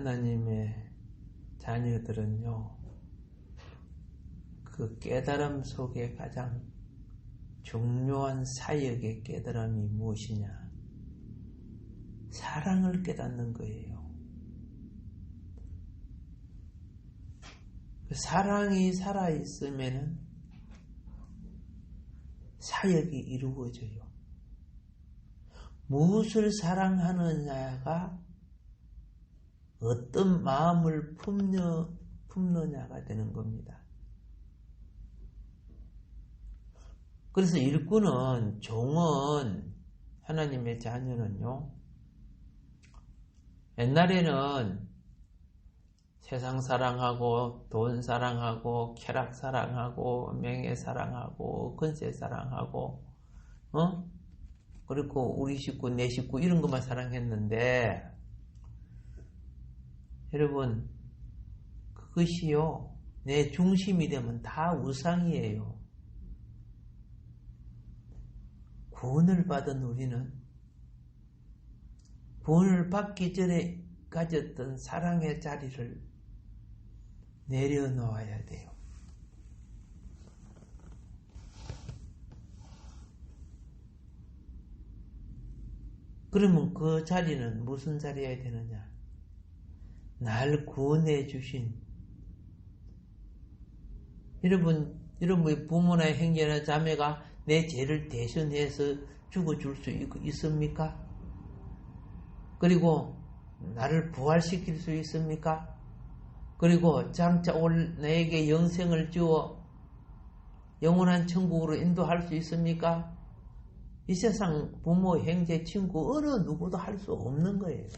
하나님의 자녀들은요, 그 깨달음 속에 가장 중요한 사역의 깨달음이 무엇이냐? 사랑을 깨닫는 거예요. 그 사랑이 살아있으면 사역이 이루어져요. 무엇을 사랑하느냐가 어떤 마음을 품느냐가 되는 겁니다. 그래서 일꾼은, 종은, 하나님의 자녀는요, 옛날에는 세상 사랑하고 돈 사랑하고 쾌락 사랑하고 명예 사랑하고 권세 사랑하고 그리고 우리 식구 내 식구 이런 것만 사랑했는데, 여러분 그것이요 내 중심이 되면 다 우상이에요. 구원을 받은 우리는 구원을 받기 전에 가졌던 사랑의 자리를 내려놓아야 돼요. 그러면 그 자리는 무슨 자리여야 되느냐? 날 구원해 주신, 여러분의 부모나 형제나 자매가 내 죄를 대신해서 죽어줄 수 있습니까? 그리고 나를 부활시킬 수 있습니까? 그리고 장차 올 나에게 영생을 주어 영원한 천국으로 인도할 수 있습니까? 이 세상 부모, 형제, 친구 어느 누구도 할 수 없는 거예요.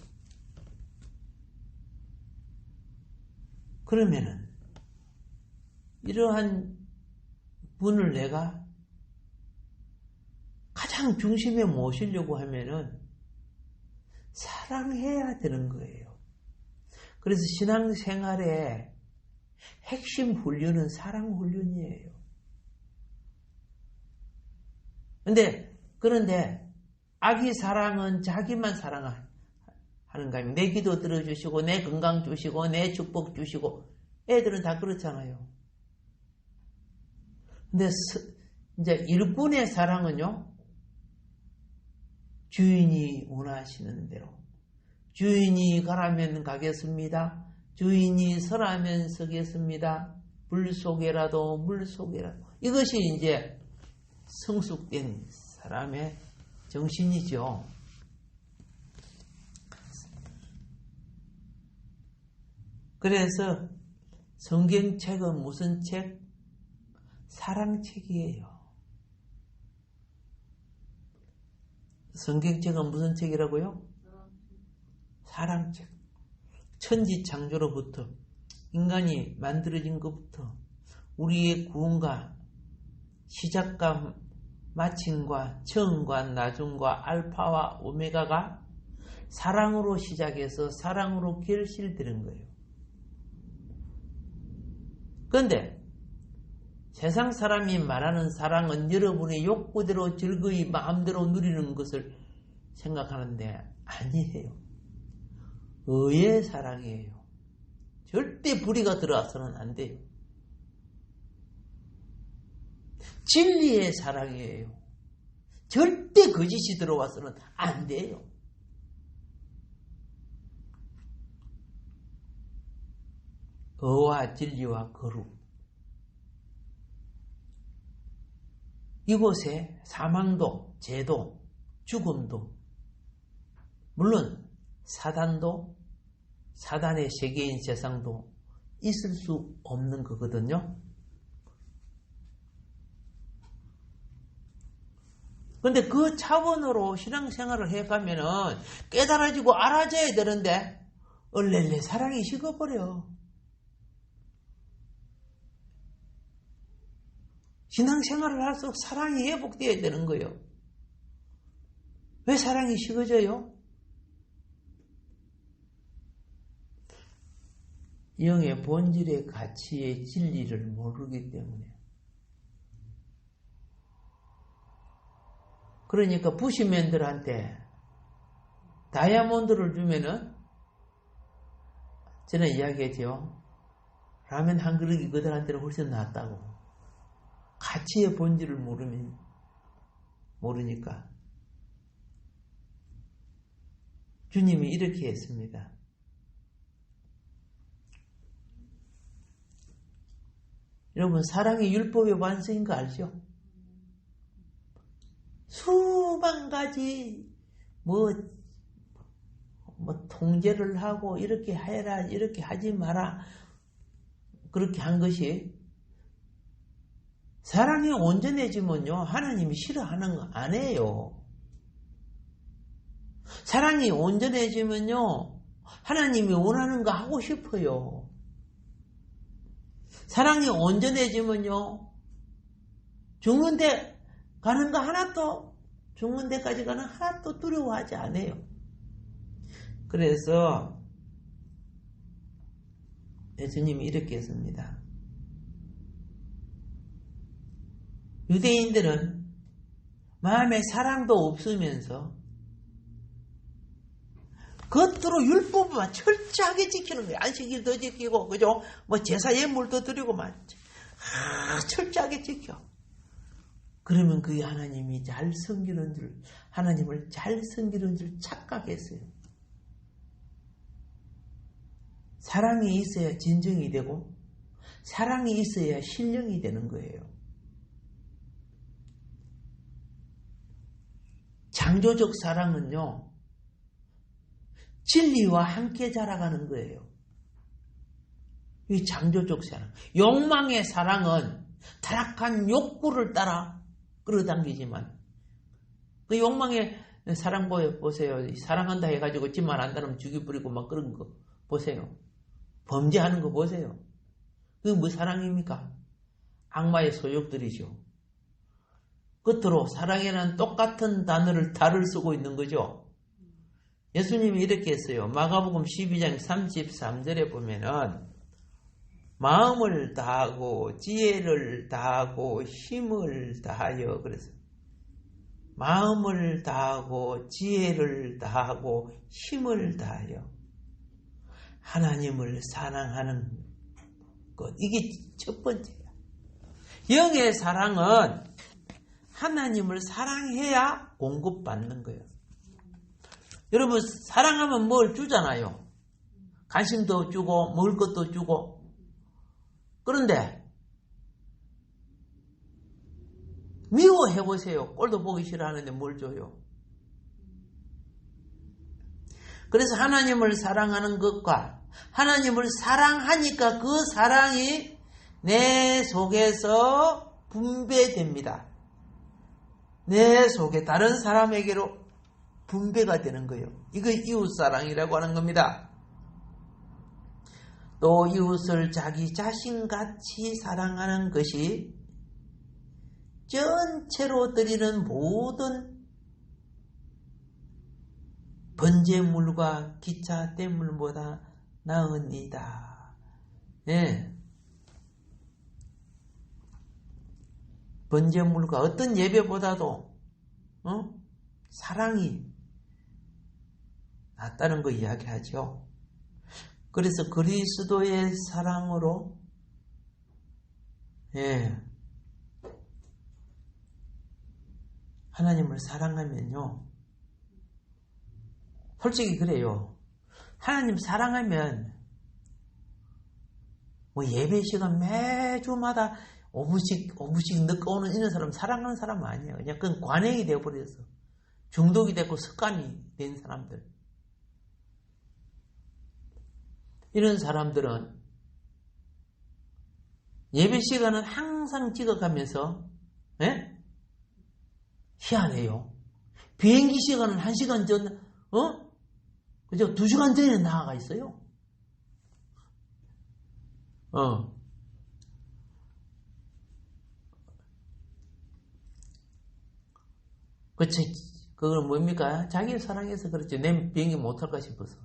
그러면은 이러한 분을 내가 가장 중심에 모시려고 하면은 사랑해야 되는 거예요. 그래서 신앙생활의 핵심 훈련은 사랑 훈련이에요. 그런데 아기 사랑은 자기만 사랑하는 거예요. 내 기도 들어주시고 내 건강 주시고 내 축복 주시고, 애들은 다 그렇잖아요. 근데 이제 일꾼의 사랑은요, 주인이 원하시는 대로, 주인이 가라면 가겠습니다. 주인이 서라면 서겠습니다. 불 속에라도 물 속에라도. 이것이 이제 성숙된 사람의 정신이죠. 그래서 성경책은 무슨 책? 사랑책이에요. 성경책은 무슨 책이라고요? 사랑책. 천지창조로부터 인간이 만들어진 것부터 우리의 구원과 시작과 마침과 처음과 나중과 알파와 오메가가 사랑으로 시작해서 사랑으로 결실되는 거예요. 그런데 세상 사람이 말하는 사랑은 여러분의 욕구대로 즐거이 마음대로 누리는 것을 생각하는데 아니에요. 의의 사랑이에요. 절대 불의가 들어와서는 안 돼요. 진리의 사랑이에요. 절대 거짓이 들어와서는 안 돼요. 의와 진리와 거룩. 이곳에 사망도, 죄도, 죽음도, 물론 사단도, 사단의 세계인 세상도 있을 수 없는 거거든요. 그런데 그 차원으로 신앙생활을 해가면은 깨달아지고 알아져야 되는데 얼렐레 사랑이 식어버려. 신앙생활을 할수록 사랑이 회복되어야 되는 거예요. 왜 사랑이 식어져요? 영의 본질의 가치의 진리를 모르기 때문에. 그러니까 부시맨들한테 다이아몬드를 주면은 저는 이야기했죠. 라면 한 그릇이 그들한테는 훨씬 낫다고. 가치의 본질을 모르니까. 주님이 이렇게 했습니다. 여러분, 사랑이 율법의 완성인 거 알죠? 수만 가지 통제를 하고 이렇게 해라, 이렇게 하지 마라, 그렇게 한 것이, 사랑이 온전해지면요 하나님이 싫어하는 거 아니에요. 사랑이 온전해지면요 하나님이 원하는 거 하고 싶어요. 사랑이 온전해지면요 죽는 데 가는 거 하나도, 죽는 데까지 가는 하나도 두려워하지 않아요. 그래서 예수님이 이렇게 했습니다. 유대인들은 마음에 사랑도 없으면서 겉으로 율법만 철저하게 지키는 거예요. 안식일도 지키고, 그죠? 제사 예물도 드리고, 철저하게 지켜. 그러면 그게 하나님이 잘 섬기는 줄, 하나님을 잘 섬기는 줄 착각했어요. 사랑이 있어야 진정이 되고, 사랑이 있어야 신령이 되는 거예요. 창조적 사랑은요, 진리와 함께 자라가는 거예요. 이 창조적 사랑. 욕망의 사랑은 타락한 욕구를 따라 끌어당기지만, 그 욕망의 사랑 보세요. 사랑한다 해가지고 집만 안다면 죽여버리고 막 그런 거 보세요. 범죄하는 거 보세요. 그게 뭐 사랑입니까? 악마의 소욕들이죠. 끝으로 사랑이라는 똑같은 단어를 달을 쓰고 있는 거죠. 예수님이 이렇게 했어요. 마가복음 12장 33절에 보면은 마음을 다하고 지혜를 다하고 힘을 다하여, 그래서 마음을 다하고 지혜를 다하고 힘을 다하여 하나님을 사랑하는 것. 이게 첫 번째야. 영의 사랑은 하나님을 사랑해야 공급받는 거예요. 여러분, 사랑하면 뭘 주잖아요. 관심도 주고 먹을 것도 주고. 그런데 미워해보세요. 꼴도 보기 싫어하는데 뭘 줘요. 그래서 하나님을 사랑하는 것과 하나님을 사랑하니까 그 사랑이 내 속에서 분배됩니다. 내 속에 다른 사람에게로 분배가 되는 거예요. 이거 이웃사랑이라고 하는 겁니다. 또 이웃을 자기 자신같이 사랑하는 것이 전체로 드리는 모든 번제물과 기차 떼물보다 나으니이다. 예. 번제물과 어떤 예배보다도 사랑이 낫다는 거 이야기하죠. 그래서 그리스도의 사랑으로, 하나님을 사랑하면요, 솔직히 그래요. 하나님 사랑하면 예배 시간 매주마다 5분씩 늦고 오는 이런 사람 사랑하는 사람 아니에요. 그냥 그건 관행이 되어버려서 중독이 되고 습관이 된 사람들. 이런 사람들은 예배 시간은 항상 찍어가면서 희한해요. 비행기 시간은 1시간 전, 그죠? 2시간 전에 나아가 있어요. 그건 뭡니까? 자기를 사랑해서 그렇죠. 내 비행기 못할까 싶어서.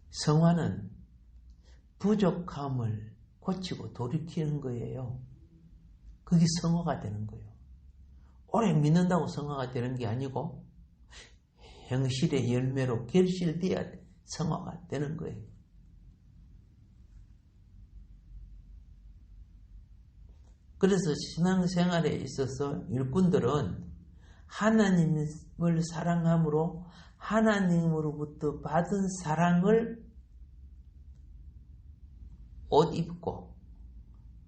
성화는 부족함을 고치고 돌이키는 거예요. 그게 성화가 되는 거예요. 오래 믿는다고 성화가 되는 게 아니고, 행실의 열매로 결실되어야 성화가 되는 거예요. 그래서 신앙생활에 있어서 일꾼들은 하나님을 사랑함으로 하나님으로부터 받은 사랑을 옷 입고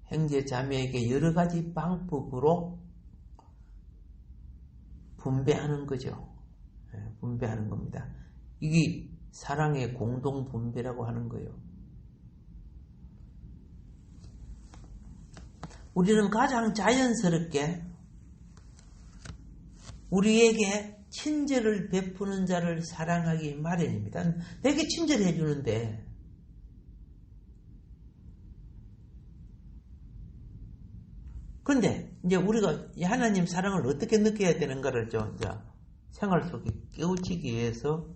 형제 자매에게 여러 가지 방법으로 분배하는 거죠. 분배하는 겁니다. 이게 사랑의 공동 분배라고 하는 거예요. 우리는 가장 자연스럽게 우리에게 친절을 베푸는 자를 사랑하기 마련입니다. 되게 친절해 주는데 그런데 이제 우리가 하나님 사랑을 어떻게 느껴야 되는가를 좀 이제 생활 속에 깨우치기 위해서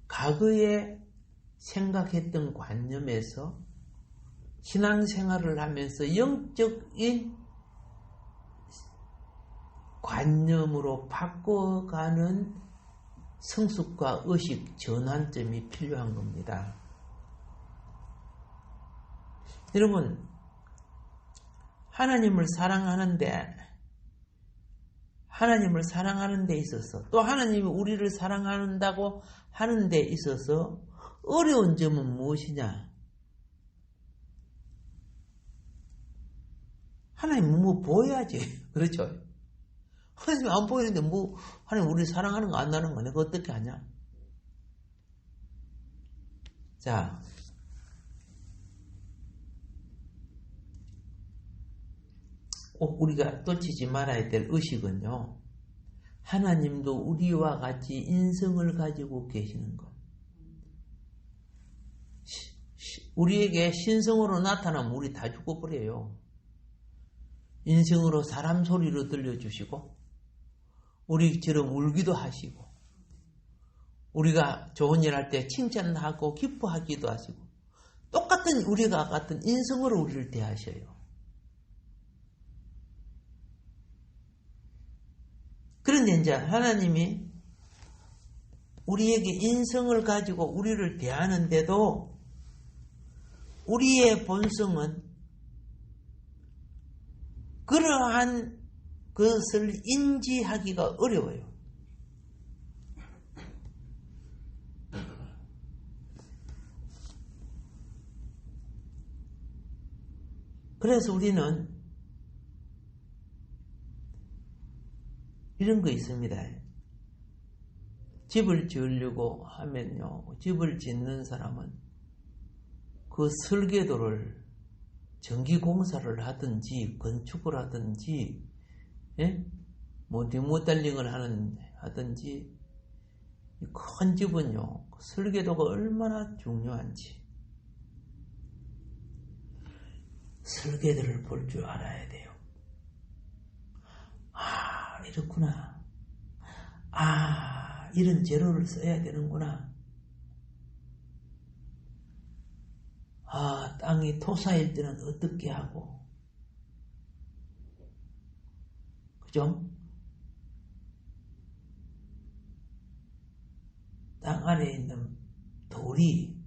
과거에 생각했던 관념에서 신앙생활을 하면서 영적인 관념으로 바꿔가는 성숙과 의식 전환점이 필요한 겁니다. 여러분, 하나님을 사랑하는 데 있어서 또 하나님이 우리를 사랑한다고 하는 데 있어서 어려운 점은 무엇이냐? 하나님 뭐 보여야지. 그렇죠? 하나님 안 보이는데 뭐 하나님 우리 사랑하는 거 안 나는 거 내가 어떻게 하냐? 자, 꼭 우리가 놓치지 말아야 될 의식은요. 하나님도 우리와 같이 인성을 가지고 계시는 것. 우리에게 신성으로 나타나면 우리 다 죽어버려요. 인성으로 사람 소리로 들려주시고 우리처럼 울기도 하시고 우리가 좋은 일 할 때 칭찬하고 기뻐하기도 하시고 똑같은 우리가 같은 인성으로 우리를 대하셔요. 그런데 이제 하나님이 우리에게 인성을 가지고 우리를 대하는데도 우리의 본성은 그러한 것을 인지하기가 어려워요. 그래서 우리는 이런 거 있습니다. 집을 지으려고 하면요. 집을 짓는 사람은 그 설계도를 전기공사를 하든지 건축을 하든지 뭐 리모델링을 하든지 큰 집은요. 설계도가 얼마나 중요한지 설계도를 볼 줄 알아야 돼요. 아, 이렇구나. 아, 이런 재료를 써야 되는구나. 아, 땅이 토사일 때는 어떻게 하고. 그죠? 땅 안에 있는 돌이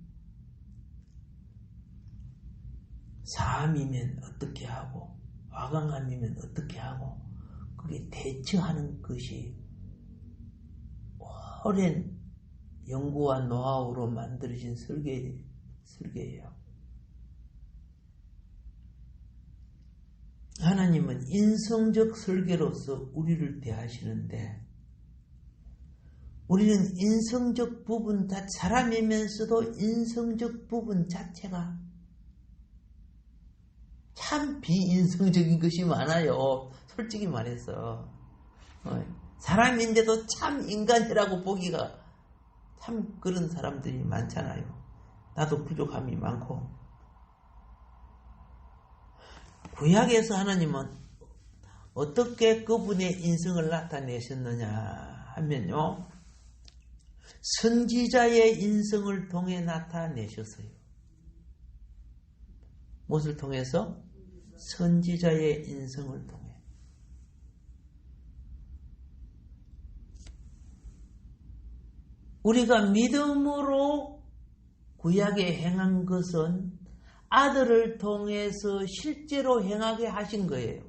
사암이면 어떻게 하고, 화강암이면 어떻게 하고, 그게 대처하는 것이 오랜 연구와 노하우로 만들어진 설계예요. 하나님은 인성적 설계로서 우리를 대하시는데 우리는 인성적 부분 다 사람이면서도 인성적 부분 자체가 참 비인성적인 것이 많아요. 솔직히 말해서 사람인데도 참 인간이라고 보기가 참 그런 사람들이 많잖아요. 나도 부족함이 많고. 구약에서 하나님은 어떻게 그분의 인성을 나타내셨느냐 하면요. 선지자의 인성을 통해 나타내셨어요. 무엇을 통해서? 선지자의 인성을 통해. 우리가 믿음으로 구약에 행한 것은 아들을 통해서 실제로 행하게 하신 거예요.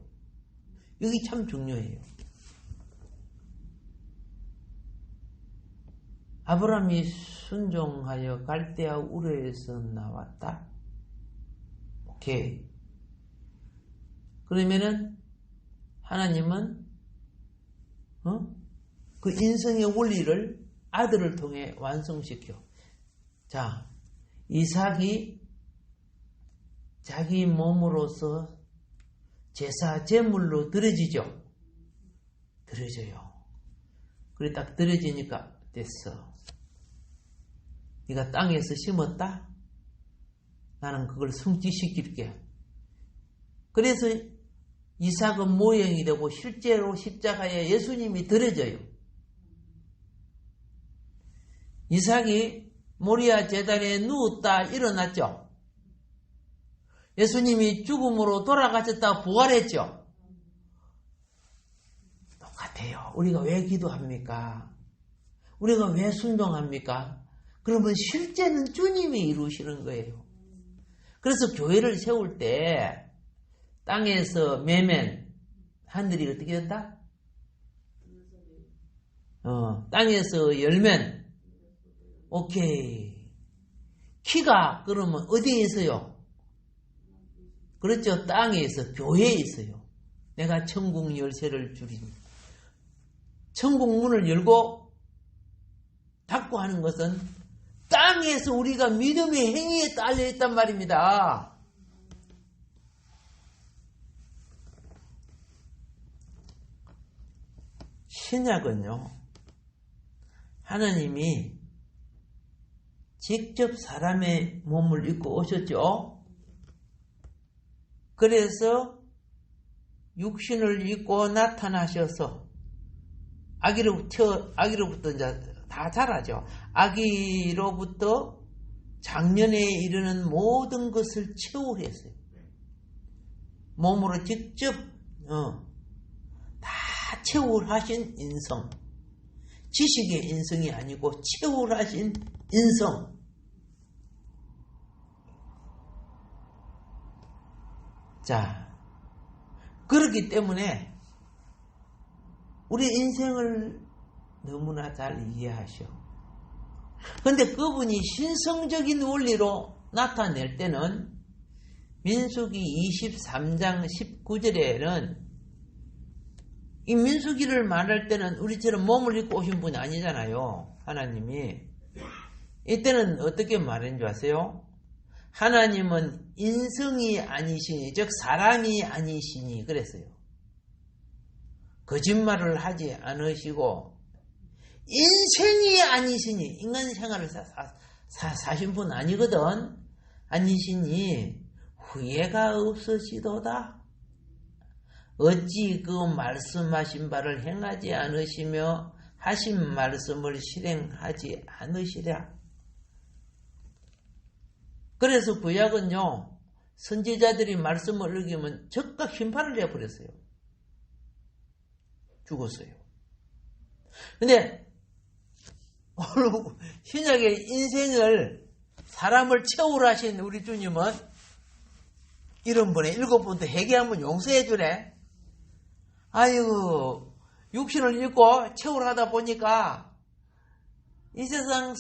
여기 참 중요해요. 아브라함이 순종하여 갈대아 우르에서 나왔다. 오케이. 그러면은 하나님은 그 인성의 원리를 아들을 통해 완성시켜. 자, 이삭이 자기 몸으로서 제사 제물로 드려지죠. 드려져요. 그래 딱 드려지니까 됐어. 네가 땅에서 심었다? 나는 그걸 성취시킬게. 그래서 이삭은 모형이 되고 실제로 십자가에 예수님이 드려져요. 이삭이 모리아 제단에 누웠다 일어났죠. 예수님이 죽음으로 돌아가셨다 부활했죠. 똑같아요. 우리가 왜 기도합니까? 우리가 왜 순종합니까? 그러면 실제는 주님이 이루시는 거예요. 그래서 교회를 세울 때 땅에서 매면 하늘이 어떻게 된다? 땅에서 열면 오케이. 키가 그러면 어디에 있어요? 그렇죠. 땅에 있어. 교회에 있어요. 내가 천국 열쇠를 주리니. 천국 문을 열고 닫고 하는 것은 땅에서 우리가 믿음의 행위에 딸려 있단 말입니다. 신약은요, 하나님이 직접 사람의 몸을 입고 오셨죠. 그래서 육신을 입고 나타나셔서 아기로부터 이제 다 자라죠. 아기로부터 장년에 이르는 모든 것을 체험했어요. 몸으로 직접 다 체험하신 인성. 지식의 인성이 아니고 체험하신 인성. 자, 그렇기 때문에 우리 인생을 너무나 잘 이해하셔. 그런데 그분이 신성적인 원리로 나타낼 때는 민수기 23장 19절에는 이 민수기를 말할 때는 우리처럼 몸을 입고 오신 분이 아니잖아요. 하나님이. 이때는 어떻게 말하는 줄 아세요? 하나님은 인성이 아니시니, 즉 사람이 아니시니 그랬어요. 거짓말을 하지 않으시고 인생이 아니시니, 인간 생활을 사신 분 아니거든. 아니시니 후회가 없으시도다. 어찌 그 말씀하신 바를 행하지 않으시며 하신 말씀을 실행하지 않으시랴. 그래서 구약은요, 선지자들이 말씀을 어기면 적각 심판을 해버렸어요. 죽었어요. 근데 오늘 신약의 인생을 사람을 채우라 하신 우리 주님은 이런 분에 7번도 회개하면 용서해 주래. 아유, 육신을 입고 채우라 하다 보니까 이 세상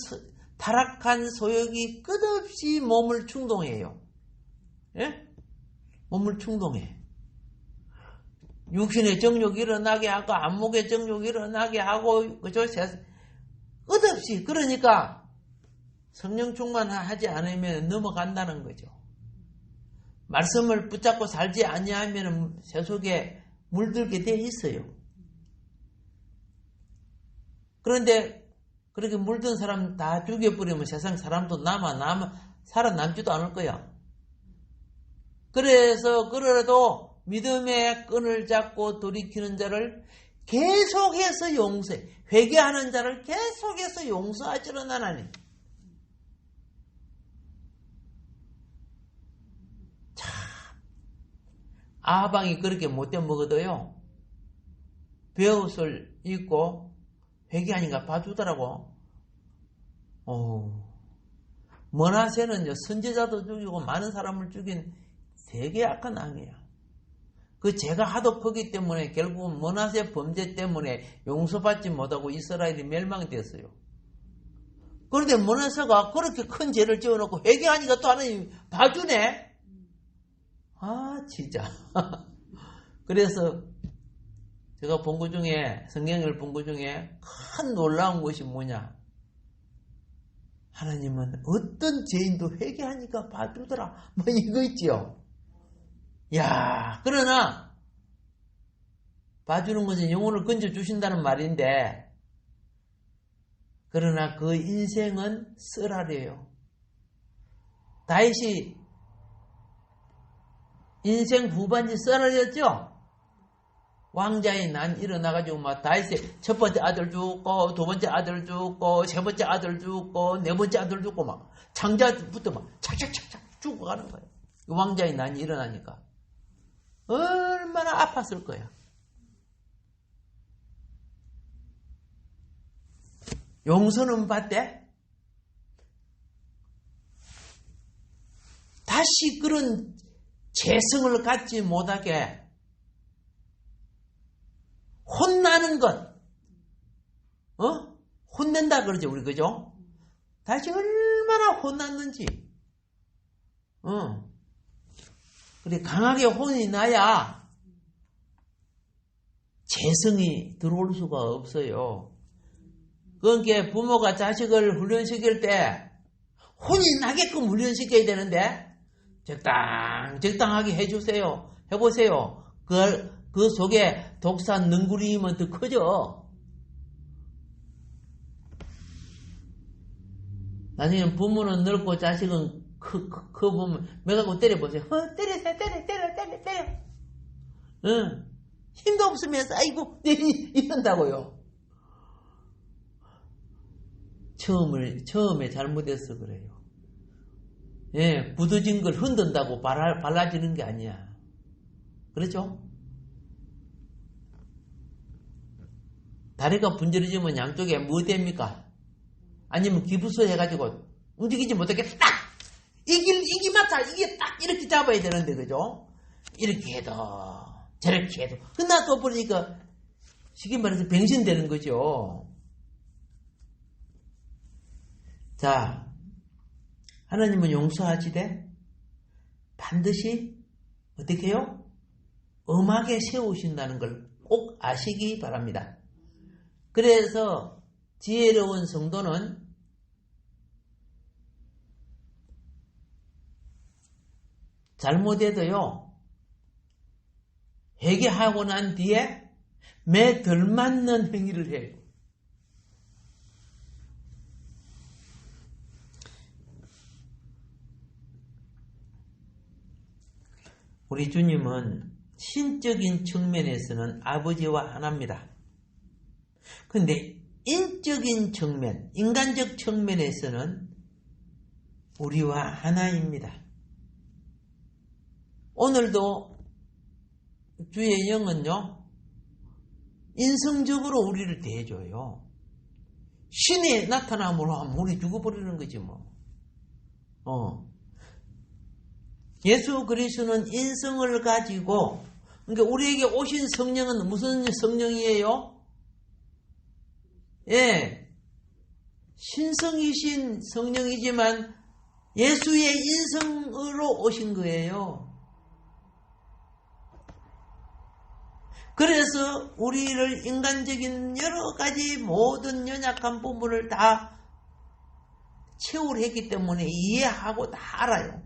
타락한 소욕이 끝없이 몸을 충동해요. 예? 몸을 충동해. 육신의 정욕이 일어나게 하고 안목의 정욕이 일어나게 하고 그죠? 끝없이. 그러니까 성령 충만하지 않으면 넘어간다는 거죠. 말씀을 붙잡고 살지 아니하면 새 속에 물들게 돼 있어요. 그런데 그렇게 물든 사람 다 죽여버리면 세상 사람도 살아남지도 않을 거야. 그래서 그래도 믿음의 끈을 잡고 돌이키는 자를 계속해서 용서해. 회개하는 자를 계속해서 용서하지는 하나님. 참, 아방이 그렇게 못된 먹어도요, 베옷을 입고 회개하니까 봐주더라고. 머나세는요, 선지자도 죽이고 많은 사람을 죽인 되게 악한 왕이에요. 그 죄가 하도 크기 때문에 결국은 머나세 범죄 때문에 용서받지 못하고 이스라엘이 멸망됐어요. 그런데 머나세가 그렇게 큰 죄를 지어놓고 회개하니까 또 하나님 봐주네? 진짜. 그래서 제가 본 것 중에, 성경을 본 것 중에 큰 놀라운 것이 뭐냐? 하나님은 어떤 죄인도 회개하니까 봐주더라. 뭐 이거 있지요. 야, 그러나 봐주는 것은 영혼을 건져주신다는 말인데, 그러나 그 인생은 쓰라려요. 다윗이 인생 후반이 쓰라렸죠? 왕자의 난 일어나가지고 막 다윗의 첫 번째 아들 죽고, 두 번째 아들 죽고, 세 번째 아들 죽고, 네 번째 아들 죽고 막 장자부터 막 착착착착 죽어가는 거예요. 왕자의 난이 일어나니까 얼마나 아팠을 거야. 용서는 받대? 다시 그런 재성을 갖지 못하게 혼나는 것, 혼낸다 그러죠, 우리, 그죠? 다시 얼마나 혼났는지, 그래, 강하게 혼이 나야 재성이 들어올 수가 없어요. 그러니까 부모가 자식을 훈련시킬 때 혼이 나게끔 훈련시켜야 되는데, 적당하게 해주세요. 해보세요. 그 속에 독산 능구리면 더 커져. 나중에 부모는 넓고 자식은 커 보면 매가고 때려보세요. 때려. 힘도 없으면서 아이고 이런다고요. 처음에 잘못해서 그래요. 예, 굳어진 걸 흔든다고 발라지는 게 아니야. 그렇죠? 다리가 분절해지면 양쪽에 뭐 됩니까? 아니면 기부서 해가지고 움직이지 못하게 딱! 이기 맞다! 이게 딱 이렇게 잡아야 되는데, 그죠? 이렇게 해도, 저렇게 해도. 끝나서 버리니까, 쉽게 말해서 병신되는 거죠. 자, 하나님은 용서하시되, 반드시, 어떻게 해요? 엄하게 세우신다는 걸 꼭 아시기 바랍니다. 그래서 지혜로운 성도는 잘못해도요, 회개하고 난 뒤에 매 덜 맞는 행위를 해요. 우리 주님은 신적인 측면에서는 아버지와 하나입니다. 그런데 인적인 측면, 인간적 측면에서는 우리와 하나입니다. 오늘도 주의 영은요, 인성적으로 우리를 대해줘요. 신이 나타남으로 하면 우리 죽어버리는 거지 뭐. 예수 그리스도는 인성을 가지고, 그러니까 우리에게 오신 성령은 무슨 성령이에요? 예, 신성이신 성령이지만 예수의 인성으로 오신 거예요. 그래서 우리를 인간적인 여러 가지 모든 연약한 부분을 다 체험을 했기 때문에 이해하고 다 알아요.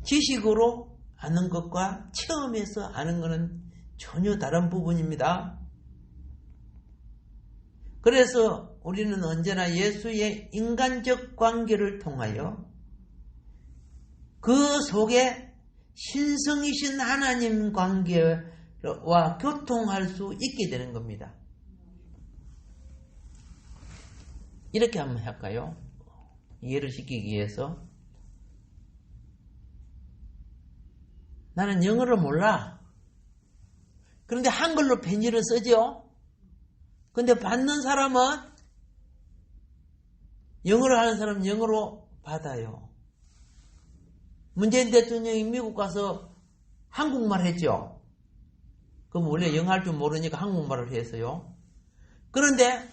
지식으로 아는 것과 체험해서 아는 것은 전혀 다른 부분입니다. 그래서 우리는 언제나 예수의 인간적 관계를 통하여 그 속에 신성이신 하나님 관계와 교통할 수 있게 되는 겁니다. 이렇게 한번 할까요? 이해를 시키기 위해서. 나는 영어를 몰라. 그런데 한글로 편지를 쓰죠? 근데 받는 사람은 영어로 하는 사람은 영어로 받아요. 문재인 대통령이 미국 가서 한국말 했죠. 그럼 원래 영어 할 줄 모르니까 한국말을 했어요. 그런데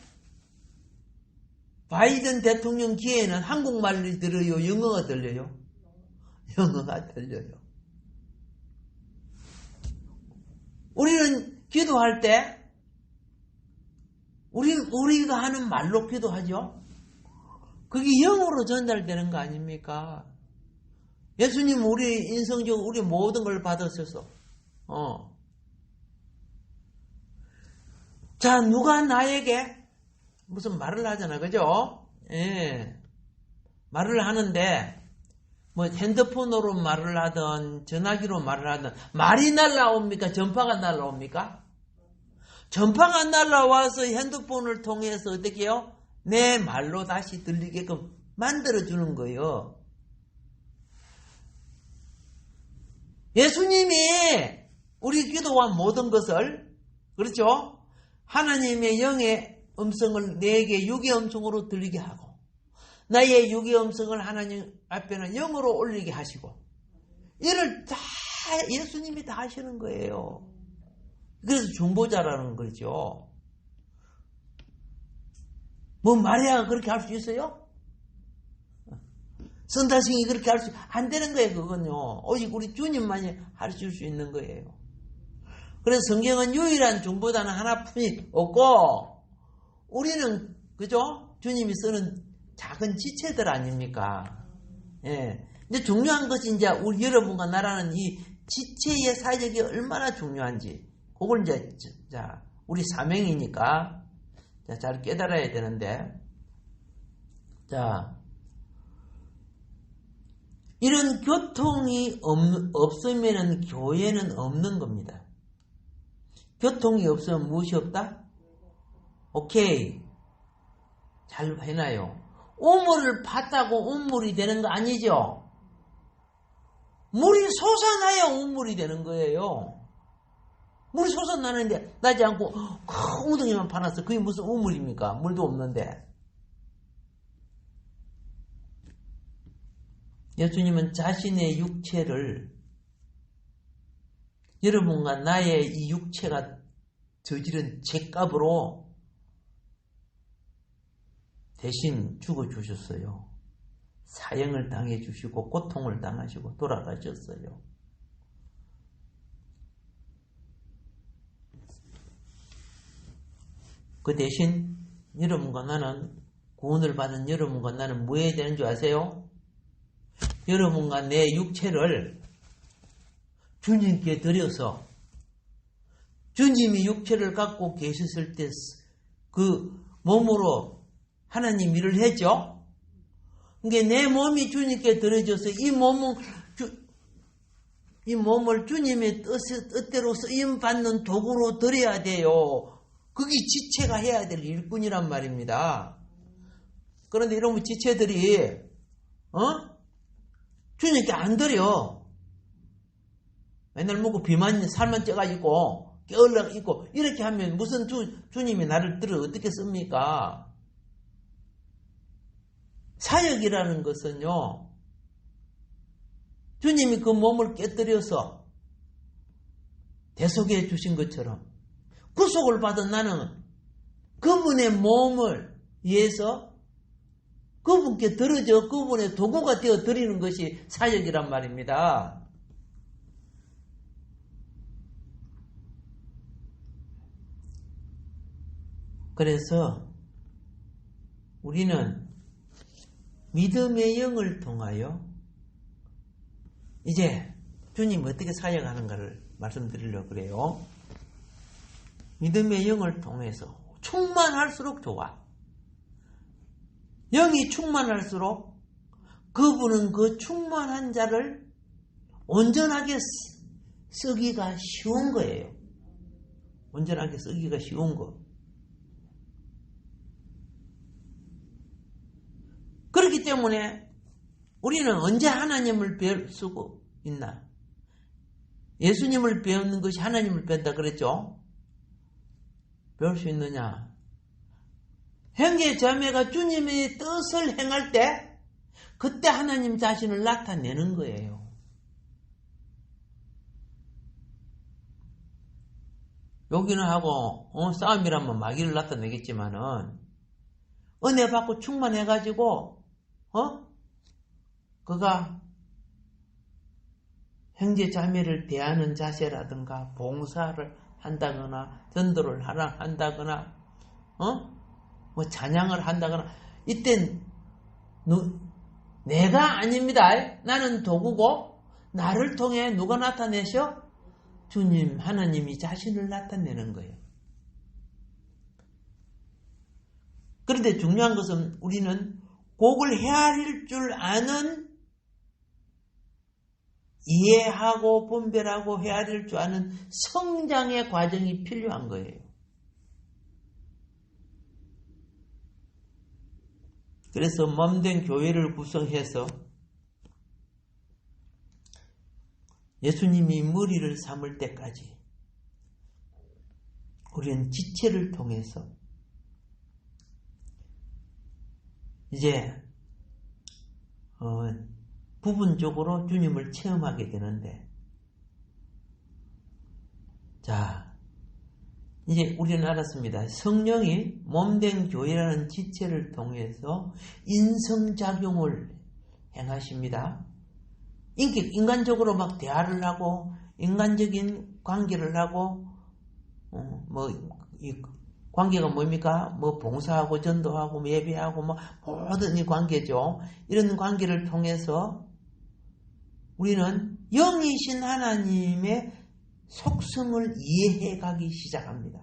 바이든 대통령 귀에는 한국말이 들려요? 영어가 들려요? 영어가 들려요. 우리는 기도할 때 우리가 하는 말로 기도하죠. 그게 영어로 전달되는 거 아닙니까? 예수님 우리 인성적으로 우리 모든 걸 받으셔서 자, 누가 나에게 무슨 말을 하잖아, 그죠? 예. 말을 하는데 뭐 핸드폰으로 말을 하든 전화기로 말을 하든 말이 날라옵니까? 전파가 날라옵니까? 전파가 날라와서 핸드폰을 통해서 어떻게 해요? 내 말로 다시 들리게끔 만들어주는 거예요. 예수님이 우리 기도와 모든 것을, 그렇죠? 하나님의 영의 음성을 내게 육의 음성으로 들리게 하고, 나의 육의 음성을 하나님 앞에는 영으로 올리게 하시고, 이를 다 예수님이 다 하시는 거예요. 그래서 중보자라는 거죠. 뭐 마리아가 그렇게 할 수 있어요? 선다싱이 그렇게 할 수 안 되는 거예요. 그건요. 오직 우리 주님만이 하실 수 있는 거예요. 그래서 성경은 유일한 중보자는 하나뿐이 없고, 우리는 그죠? 주님이 쓰는 작은 지체들 아닙니까? 예. 근데 중요한 것이 이제 우리 여러분과 나라는 이 지체의 사역이 얼마나 중요한지, 그걸 이제 자 우리 사명이니까 잘 깨달아야 되는데, 자 이런 교통이 없으면 교회는 없는 겁니다. 교통이 없으면 무엇이 없다? 오케이. 잘 해놔요. 우물을 팠다고 우물이 되는 거 아니죠? 물이 솟아나야 우물이 되는 거예요. 물이 솟아나는데 나지 않고 큰 웅덩이만 파놨어. 그게 무슨 우물입니까? 물도 없는데. 예수님은 자신의 육체를, 여러분과 나의 이 육체가 저지른 죄값으로 대신 죽어주셨어요. 사형을 당해주시고 고통을 당하시고 돌아가셨어요. 그 대신 여러분과 나는, 구원을 받은 여러분과 나는 뭐 해야 되는 줄 아세요? 여러분과 내 육체를 주님께 드려서, 주님이 육체를 갖고 계셨을 때 그 몸으로 하나님 일을 했죠? 그러니까 내 몸이 주님께 드려져서 이 몸을 주님의 뜻대로 쓰임받는 도구로 드려야 돼요. 그게 지체가 해야 될 일꾼이란 말입니다. 그런데 이런 지체들이 주님께 안 드려. 맨날 먹고 비만 살만 쪄가지고 게을러 있고 이렇게 하면 무슨 주님이 나를 들어 어떻게 씁니까? 사역이라는 것은요, 주님이 그 몸을 깨뜨려서 대속해 주신 것처럼 구속을 받은 나는 그분의 몸을 위해서 그분께 들어져 그분의 도구가 되어 드리는 것이 사역이란 말입니다. 그래서 우리는 믿음의 영을 통하여 이제 주님 어떻게 사역하는가를 말씀드리려고 그래요. 믿음의 영을 통해서 충만할수록 좋아. 영이 충만할수록 그분은 그 충만한 자를 온전하게 쓰기가 쉬운 거예요. 온전하게 쓰기가 쉬운 거. 그렇기 때문에 우리는 언제 하나님을 배울 수 있나? 예수님을 배우는 것이 하나님을 배운다 그랬죠? 배울 수 있느냐? 형제 자매가 주님의 뜻을 행할 때 그때 하나님 자신을 나타내는 거예요. 여기는 하고 싸움이라면 마귀를 나타내겠지만은 은혜 받고 충만해가지고 그가 형제 자매를 대하는 자세라든가 봉사를 한다거나 전도를 한다거나 뭐 찬양을 한다거나 이땐 내가 아닙니다. 나는 도구고 나를 통해 누가 나타내셔? 주님 하나님이 자신을 나타내는 거예요. 그런데 중요한 것은 우리는 곡을 헤아릴 줄 아는 이해하고 분별하고 헤아릴 줄 아는 성장의 과정이 필요한 거예요. 그래서 몸된 교회를 구성해서 예수님이 머리를 삼을 때까지 우리는 지체를 통해서 이제 부분적으로 주님을 체험하게 되는데, 자, 이제 우리는 알았습니다. 성령이 몸된 교회라는 지체를 통해서 인성작용을 행하십니다. 인간적으로 막 대화를 하고, 인간적인 관계를 하고, 이 관계가 뭡니까? 뭐 봉사하고 전도하고 예배하고 뭐 모든 이 관계죠. 이런 관계를 통해서 우리는 영이신 하나님의 속성을 이해해 가기 시작합니다.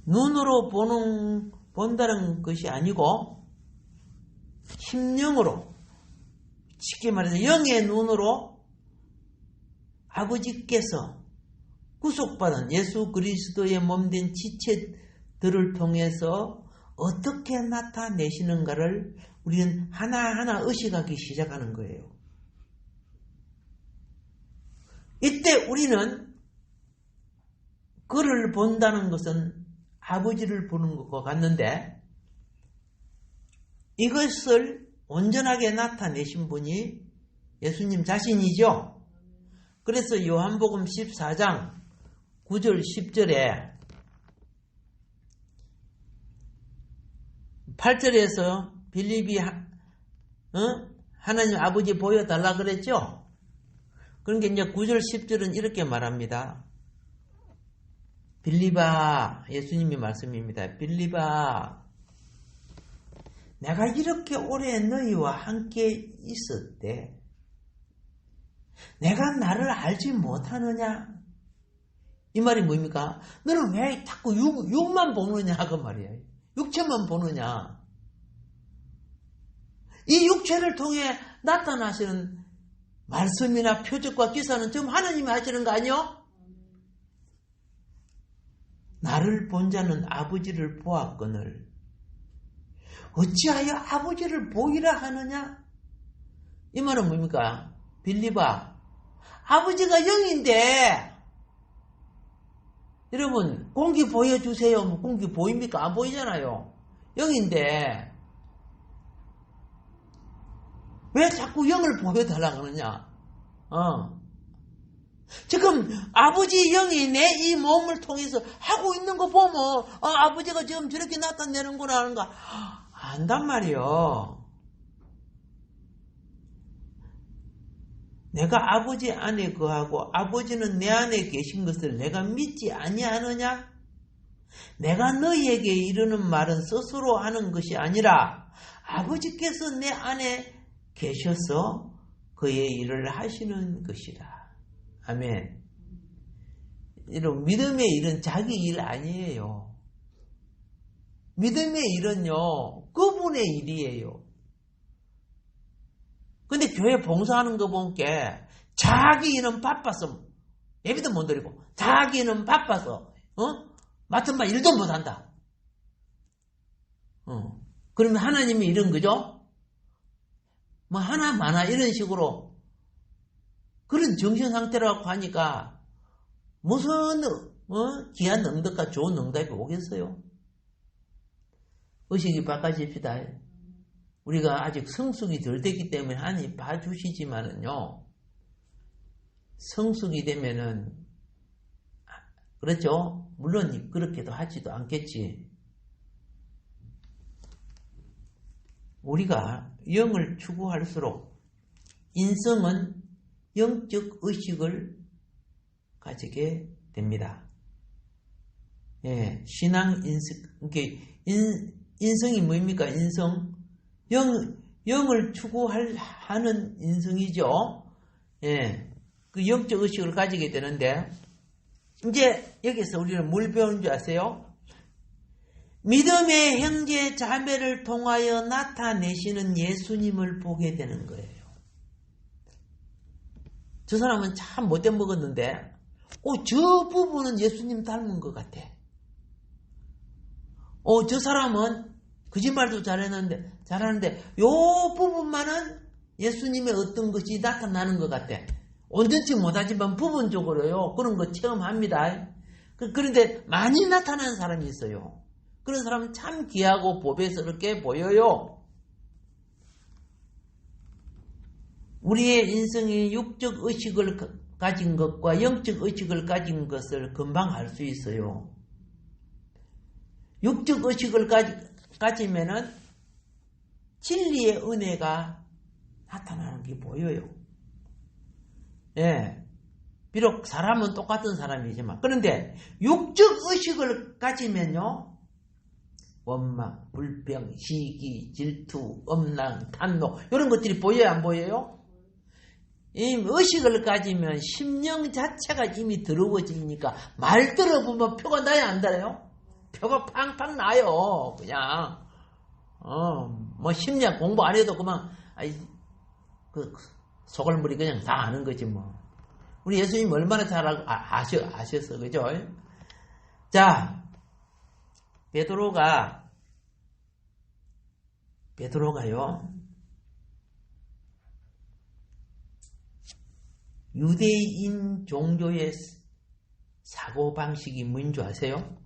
눈으로 본다는 것이 아니고 심령으로, 쉽게 말해서 영의 눈으로 아버지께서 구속받은 예수 그리스도의 몸된 지체들을 통해서 어떻게 나타내시는가를 우리는 하나하나 의식하기 시작하는 거예요. 이때 우리는 그를 본다는 것은 아버지를 보는 것과 같는데, 이것을 온전하게 나타내신 분이 예수님 자신이죠. 그래서 요한복음 14장 9절 10절에 8절에서 빌립이 하나님 아버지 보여달라 그랬죠. 그러니까 이제 9절 10절은 이렇게 말합니다. 빌립아, 예수님이 말씀입니다. 빌립아, 내가 이렇게 오래 너희와 함께 있었대. 내가 나를 알지 못하느냐? 이 말이 뭡니까? 너는 왜 자꾸 육만 보느냐 그 말이에요. 육체만 보느냐. 이 육체를 통해 나타나시는 말씀이나 표적과 기사는 지금 하나님이 하시는 거 아니요? 나를 본 자는 아버지를 보았거늘 어찌하여 아버지를 보이라 하느냐? 이 말은 뭡니까? 빌립아, 아버지가 영인데 여러분 공기 보여주세요. 공기 보입니까? 안 보이잖아요. 영인데 왜 자꾸 영을 보여달라고 그러냐? 지금 아버지 영이 내 이 몸을 통해서 하고 있는 거 보면 아버지가 지금 저렇게 나타내는구나 하는 거 안단 말이요. 내가 아버지 안에 거하고 아버지는 내 안에 계신 것을 내가 믿지 아니하느냐? 내가 너희에게 이르는 말은 스스로 하는 것이 아니라 아버지께서 내 안에 계셔서 그의 일을 하시는 것이라. 아멘. 이런 믿음의 일은 자기 일 아니에요. 믿음의 일은요, 그분의 일이에요. 근데 교회 봉사하는 거 보니까 자기 일은 바빠서 예비도 못 드리고 자기 일은 바빠서 맡은 바 일도 못한다. 그러면 하나님이 이런 거죠? 뭐 하나 많아 이런 식으로 그런 정신 상태라고 하니까 무슨 귀한 응답과 좋은 응답이 오겠어요? 의식이 바꿔집시다. 우리가 아직 성숙이 덜 됐기 때문에 하나님 봐주시지만은요, 성숙이 되면은, 그렇죠? 물론 그렇게도 하지도 않겠지. 우리가 영을 추구할수록 인성은 영적 의식을 가지게 됩니다. 예, 신앙 인성이 뭡니까? 인성? 영을 추구하는 인성이죠. 예, 그 영적 의식을 가지게 되는데, 이제 여기서 우리는 뭘 배우는 줄 아세요? 믿음의 형제 자매를 통하여 나타내시는 예수님을 보게 되는 거예요. 저 사람은 참 못된 먹었는데, 저 부분은 예수님 닮은 것 같아. 저 사람은 거짓말도 잘하는데, 요 부분만은 예수님의 어떤 것이 나타나는 것 같아. 온전치 못하지만 부분적으로요, 그런 거 체험합니다. 그런데 많이 나타나는 사람이 있어요. 그런 사람은 참 귀하고 보배스럽게 보여요. 우리의 인성이 육적 의식을 가진 것과 영적 의식을 가진 것을 금방 알 수 있어요. 육적 의식을 가지면은 진리의 은혜가 나타나는 게 보여요. 예. 비록 사람은 똑같은 사람이지만, 그런데 육적 의식을 가지면요, 원망, 불평, 시기, 질투, 엄랑, 탄노 이런 것들이 보여요, 안 보여요? 이 의식을 가지면 심령 자체가 이미 더러워지니까 말 들어보면 표가 나요, 안 나요? 표가 팡팡 나요. 그냥 뭐 심리학 공부 안 해도 그만 그 소갈물이 그냥 다 아는 거지 뭐. 우리 예수님 얼마나 잘 알고 아셨어, 그죠? 자, 베드로가요, 유대인 종교의 사고방식이 뭔 줄 아세요?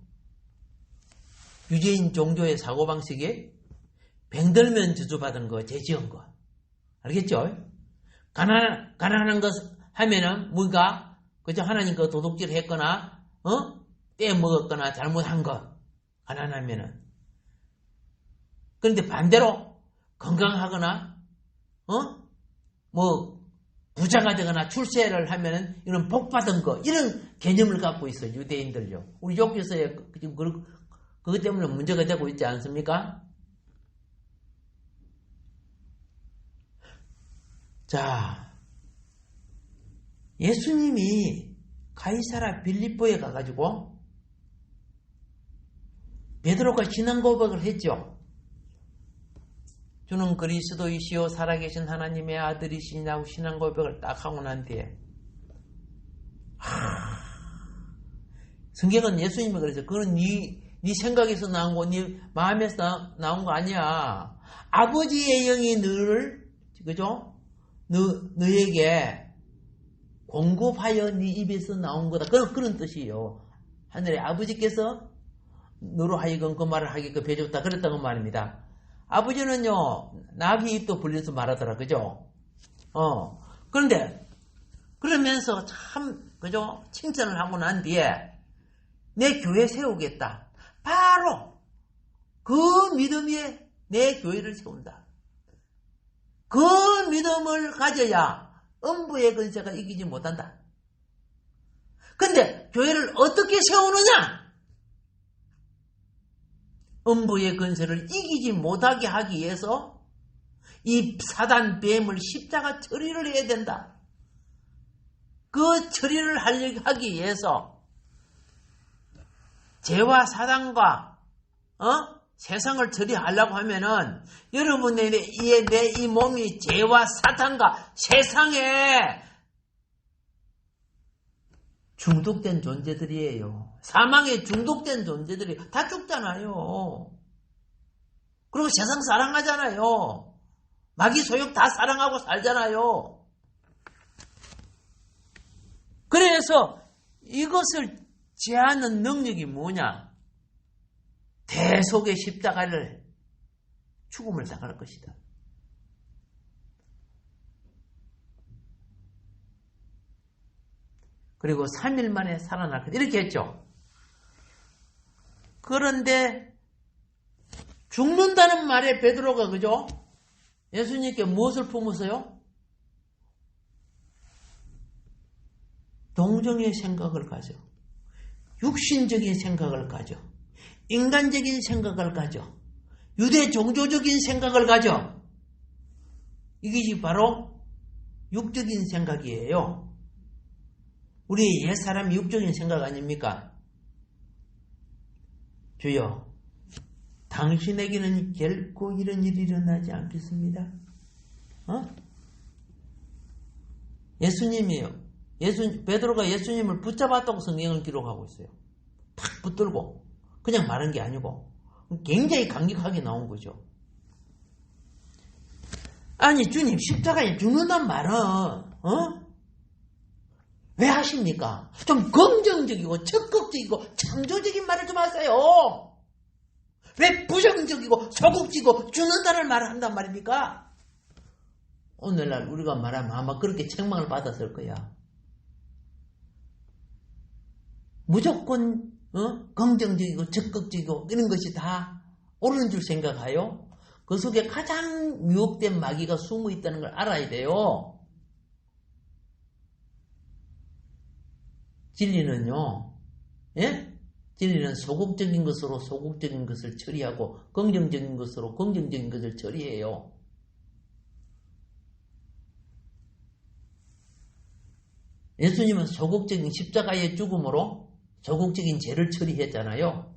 유대인 종교의 사고방식이 병들면 저주받은 거, 죄지은 거. 알겠죠? 가난한 것 하면은 뭔가, 그죠? 하나님 거 도둑질 했거나, 떼먹었거나 잘못한 거. 가난하면은. 그런데 반대로 건강하거나 부자가 되거나 출세를 하면은 이런 복받은 거, 이런 개념을 갖고 있어요, 유대인들요. 우리 교회에서 지금 그것 때문에 문제가 되고 있지 않습니까? 자, 예수님이 가이사라 빌립보에 가가지고 베드로가 신앙 고백을 했죠. 주는 그리스도이시요 살아계신 하나님의 아들이시냐고 신앙 고백을 딱 하고 난 뒤에, 성경은 예수님이 그래서 그건 네 생각에서 나온 거, 네 마음에서 나온 거 아니야. 아버지의 영이 그죠? 너에게 공급하여 네 입에서 나온 거다. 그런 뜻이에요. 하늘의 아버지께서 너로 하여금 그 말을 하게끔 해줬다. 그랬다고 말입니다. 아버지는요, 나귀 입도 벌려서 말하더라. 그죠? 그런데, 그러면서 참, 그죠? 칭찬을 하고 난 뒤에, 내 교회 세우겠다. 바로, 그 믿음이 내 교회를 세운다. 그 믿음을 가져야 음부의 근세가 이기지 못한다. 근데, 교회를 어떻게 세우느냐? 음부의 근세를 이기지 못하게 하기 위해서 이 사단 뱀을 십자가 처리를 해야 된다. 그 처리를 하기 위해서 죄와 사단과 세상을 처리하려고 하면은 여러분의 내 이 몸이 죄와 사탄과 세상에 중독된 존재들이에요. 사망에 중독된 존재들이 다 죽잖아요. 그리고 세상 사랑하잖아요. 마귀 소욕 다 사랑하고 살잖아요. 그래서 이것을 제하는 능력이 뭐냐? 대속의 십자가를 죽음을 당할 것이다. 그리고 3일 만에 살아날 것이다. 이렇게 했죠. 그런데 죽는다는 말에 베드로가 그죠? 예수님께 무엇을 품었어요? 동정의 생각을 가져. 육신적인 생각을 가져. 인간적인 생각을 가져. 유대 종교적인 생각을 가져. 이것이 바로 육적인 생각이에요. 우리 옛사람이 육적인 생각 아닙니까? 주여, 당신에게는 결코 이런 일이 일어나지 않겠습니다. 예수님이요. 베드로가 예수님을 붙잡았다고 성경을 기록하고 있어요. 탁 붙들고 그냥 말한 게 아니고 굉장히 강력하게 나온 거죠. 아니 주님 십자가에 죽는단 말은 왜 하십니까? 좀 긍정적이고 적극적이고 창조적인 말을 좀 하세요. 왜 부정적이고 소극적이고 죽는다는 말을 한단 말입니까? 오늘날 우리가 말하면 아마 그렇게 책망을 받았을 거야. 무조건 긍정적이고 적극적이고 이런 것이 다 옳은 줄 생각하여 그 속에 가장 유혹된 마귀가 숨어 있다는 걸 알아야 돼요. 진리는요, 예? 진리는 소극적인 것으로 소극적인 것을 처리하고 긍정적인 것으로 긍정적인 것을 처리해요. 예수님은 소극적인 십자가의 죽음으로 소극적인 죄를 처리했잖아요.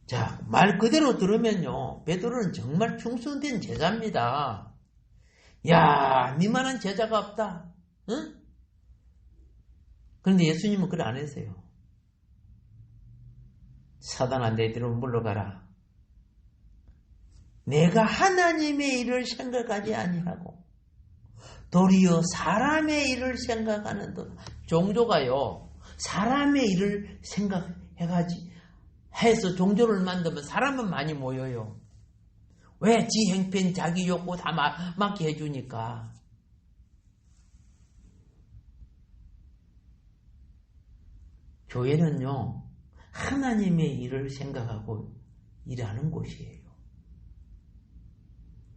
자, 말 그대로 들으면요, 베드로는 정말 충성된 제자입니다. 야, 니만한 제자가 없다. 응? 그런데 예수님은 그래 안 했어요. 사단아, 내 뒤로 물러가라. 내가 하나님의 일을 생각하지 아니하고 도리어 사람의 일을 생각하는 것. 종교가요, 사람의 일을 생각해가지 해서 종교를 만들면 사람은 많이 모여요. 왜? 지 형편 자기 욕구 다 맞게 해주니까. 교회는요, 하나님의 일을 생각하고 일하는 곳이에요.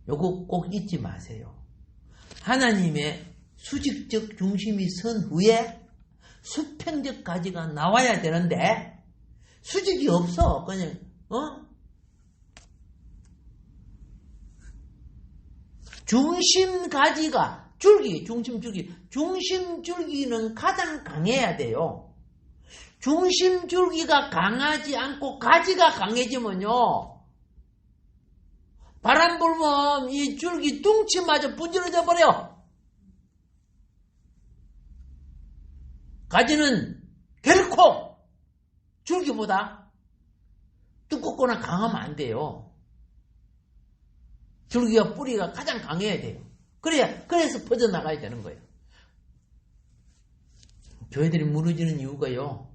요거 꼭 잊지 마세요. 하나님의 수직적 중심이 선 후에 수평적 가지가 나와야 되는데 수직이 없어. 그냥 중심 가지가 중심 줄기는 가장 강해야 돼요. 중심 줄기가 강하지 않고 가지가 강해지면요, 바람 불면 이 줄기 뚱치마저 분질러져 버려. 가지는 결코 줄기보다 두껍거나 강하면 안 돼요. 줄기와 뿌리가 가장 강해야 돼요. 그래서 퍼져나가야 되는 거예요. 교회들이 무너지는 이유가요,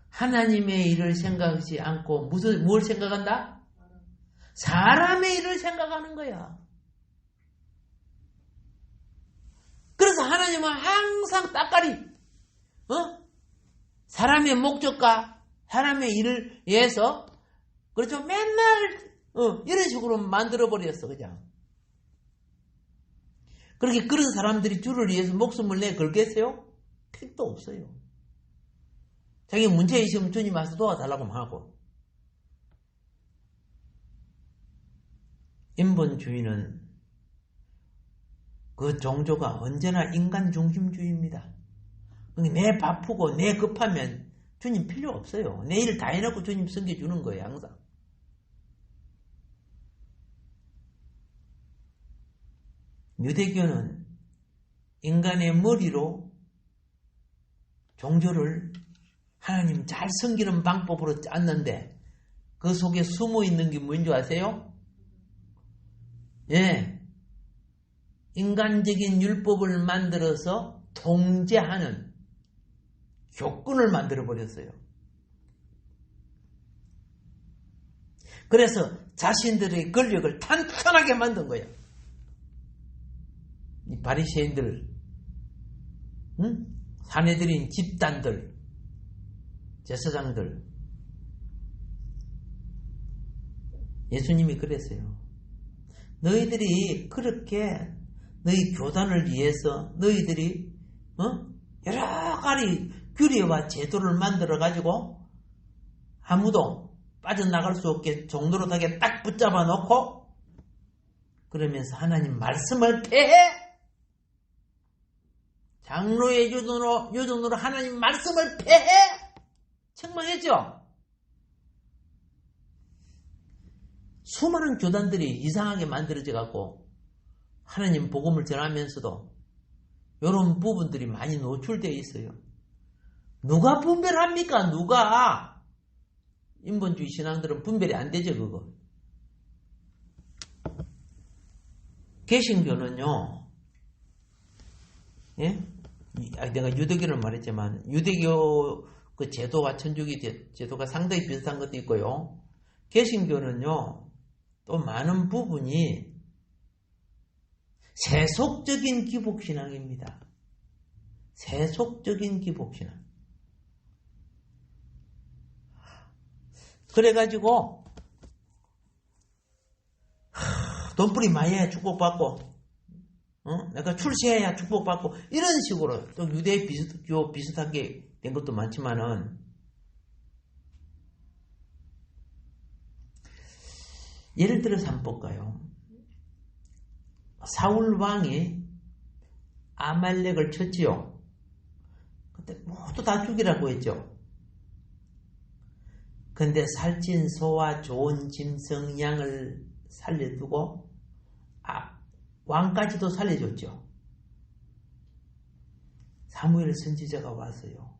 하나님의 일을 생각하지 않고 뭘 생각한다? 사람의 일을 생각하는 거야. 그래서 하나님은 항상 따까리 사람의 목적과 사람의 일을 위해서 그렇죠, 맨날 이런 식으로 만들어버렸어. 그냥 그렇게 그런 사람들이 주를 위해서 목숨을 내 걸겠어요? 택도 없어요. 자기 문제 있으면 주님 와서 도와달라고 하고. 인본주의는 그 종교가 언제나 인간 중심주의입니다. 내 바쁘고 내 급하면 주님 필요 없어요. 내 일 다 해놓고 주님 섬겨주는 거예요, 항상. 유대교는 인간의 머리로 종교를 하나님 잘 섬기는 방법으로 짰는데 그 속에 숨어 있는 게 뭔지 아세요? 예. 인간적인 율법을 만들어서 통제하는 교권을 만들어버렸어요. 그래서 자신들의 권력을 탄탄하게 만든 거예요. 이 바리새인들, 사내들인 집단들, 제사장들, 예수님이 그랬어요. 너희들이 그렇게 너희 교단을 위해서 너희들이 여러 가지 규례와 제도를 만들어 가지고 아무도 빠져나갈 수 없게 종노릇하게 딱 붙잡아 놓고 그러면서 하나님 말씀을 폐해 장로의 요전으로 하나님 말씀을 폐해 책망했죠. 수많은 교단들이 이상하게 만들어져 갖고 하나님 복음을 전하면서도 이런 부분들이 많이 노출되어 있어요. 누가 분별합니까? 누가? 인본주의 신앙들은 분별이 안 되죠, 그거. 개신교는요, 예? 내가 유대교를 말했지만, 유대교 그 제도와 천주교 제도가 상당히 비슷한 것도 있고요. 개신교는요, 또 많은 부분이 세속적인 기복신앙입니다. 세속적인 기복신앙. 그래가지고 돈벌이 많이 해야 축복받고 내가 출세해야 축복받고 이런 식으로 또 유대교 비슷하게 된 것도 많지만은 예를 들어서 한번 볼까요? 사울 왕이 아말렉을 쳤지요. 그때 모두 다 죽이라고 했죠. 근데 살찐 소와 좋은 짐승 양을 살려두고 왕까지도 살려줬죠. 사무엘 선지자가 왔어요.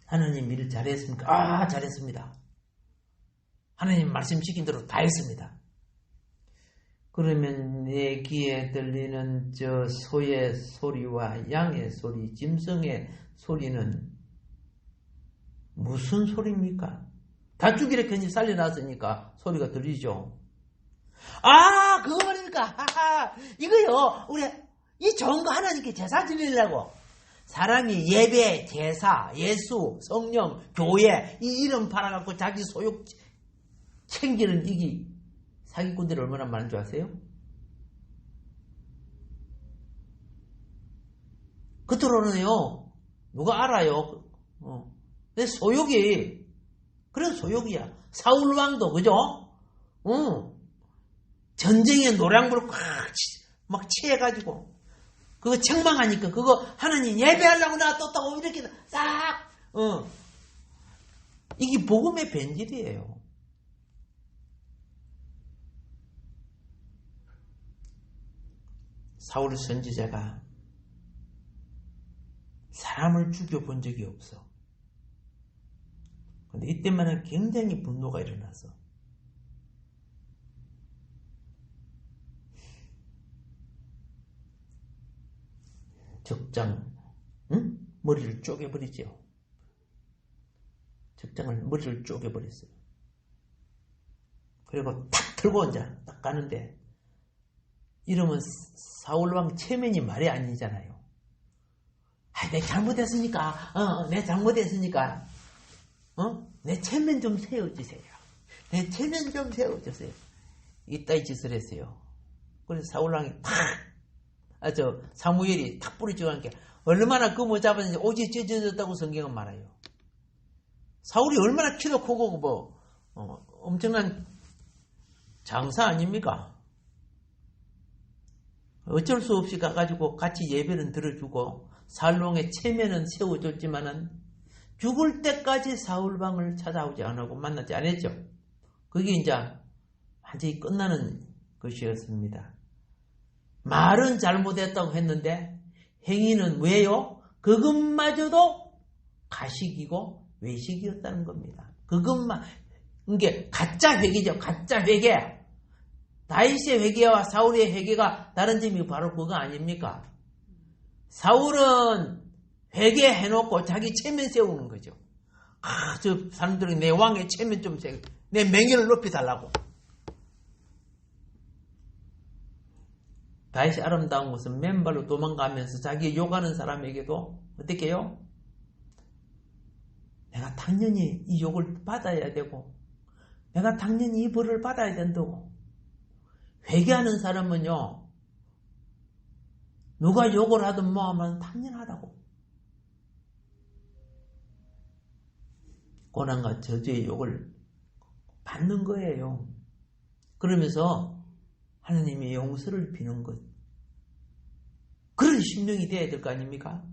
하나님 일을 잘했습니까? 잘했습니다. 하나님 말씀 시킨 대로 다 했습니다. 그러면 내 귀에 들리는 저 소의 소리와 양의 소리, 짐승의 소리는 무슨 소리입니까? 다 죽이려 괜히 살려놨으니까 소리가 들리죠. 그거 말입니까? 이거요. 우리 이 좋은 거 하나님께 제사 드리려고 사람이 예배, 제사, 예수, 성령, 교회 이 이름 팔아갖고 자기 소욕 챙기는 이게 사기꾼들이 얼마나 많은 줄 아세요? 겉으로는요 누가 알아요? 내 소욕이 그런 소욕이야. 사울왕도 그죠? 전쟁에 노량물을 막 취해가지고 그거 책망하니까 그거 하나님 예배하려고 놔뒀다고 이렇게 싹 이게 복음의 변질이에요. 사울 선지자가 사람을 죽여본 적이 없어. 근데 이때만은 굉장히 분노가 일어나서 적장 머리를 쪼개버리죠. 적장을 머리를 쪼개버렸어요. 그리고 탁 들고 이제 딱 가는데 이러면 사울왕 체면이 말이 아니잖아요. 내 잘못했으니까 내 잘못했으니까 내 체면 좀 세워주세요. 내 체면 좀 세워주세요. 이따위 짓을 했어요. 그래서 사울왕이 사무엘이 탁 뿌리치고 하니까 얼마나 그 못 잡았는지 오지 찢어졌다고 성경은 말해요. 사울이 얼마나 키도 크고 엄청난 장사 아닙니까? 어쩔 수 없이 가가지고 같이 예배는 들어주고 사울왕의 체면은 세워줬지만은 죽을 때까지 사울왕을 찾아오지 않고 만나지 않았죠. 그게 이제 완전히 끝나는 것이었습니다. 말은 잘못했다고 했는데 행위는 왜요? 그것마저도 가식이고 외식이었다는 겁니다. 그것만 이게 가짜 회개죠. 가짜 회개. 다윗의 회개와 사울의 회개가 다른 점이 바로 그거 아닙니까? 사울은 회개해놓고 자기 체면 세우는 거죠. 저 사람들이 내 왕의 체면 좀 세우고 내 명예를 높이 달라고. 다윗이 아름다운 것은 맨발로 도망가면서 자기 욕하는 사람에게도 어떻게 해요? 내가 당연히 이 욕을 받아야 되고 내가 당연히 이 벌을 받아야 된다고. 회개하는 사람은요, 누가 욕을 하든 뭐 하면 당연하다고. 고난과 저주의 욕을 받는 거예요. 그러면서 하나님의 용서를 비는 것. 그런 심령이 돼야 될 거 아닙니까?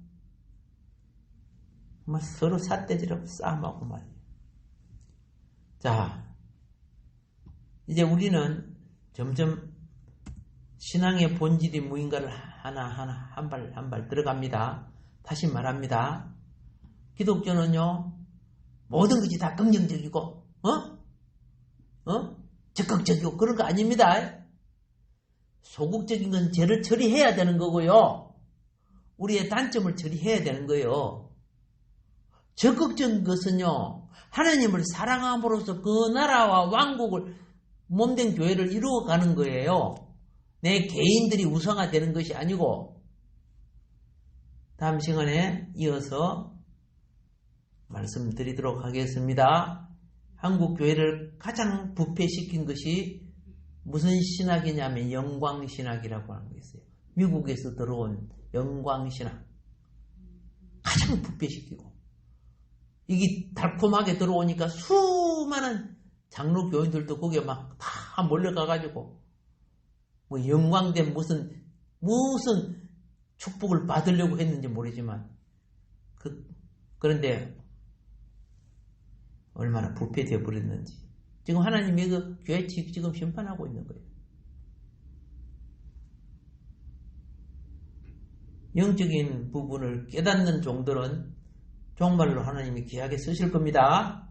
서로 삿대질하고 싸움하고 말이에요. 자, 이제 우리는 점점 신앙의 본질이 무인가를 하나하나 한 발 들어갑니다. 다시 말합니다. 기독교는요, 모든 것이 다 긍정적이고, 적극적이고 그런 거 아닙니다. 소극적인 건 죄를 처리해야 되는 거고요. 우리의 단점을 처리해야 되는 거예요. 적극적인 것은요, 하나님을 사랑함으로써 그 나라와 왕국을 몸된 교회를 이루어가는 거예요. 내 개인들이 우상화되는 것이 아니고. 다음 시간에 이어서 말씀드리도록 하겠습니다. 한국 교회를 가장 부패시킨 것이 무슨 신학이냐면 영광신학이라고 하는 게 있어요. 미국에서 들어온 영광신학. 가장 부패시키고. 이게 달콤하게 들어오니까 수많은 장로 교인들도 거기에 막 다 몰려가가지고 뭐 영광된 무슨 축복을 받으려고 했는지 모르지만 그런데 얼마나 부패되어 버렸는지. 지금 하나님이 그 교회 지금 심판하고 있는 거예요. 영적인 부분을 깨닫는 종들은 정말로 하나님이 귀하게 쓰실 겁니다.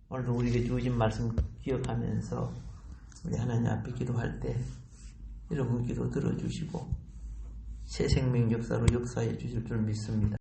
오늘도 우리에게 주어진 말씀 기억하면서 우리 하나님 앞에 기도할 때 여러분 기도 들어주시고 새 생명 역사로 역사해 주실 줄 믿습니다.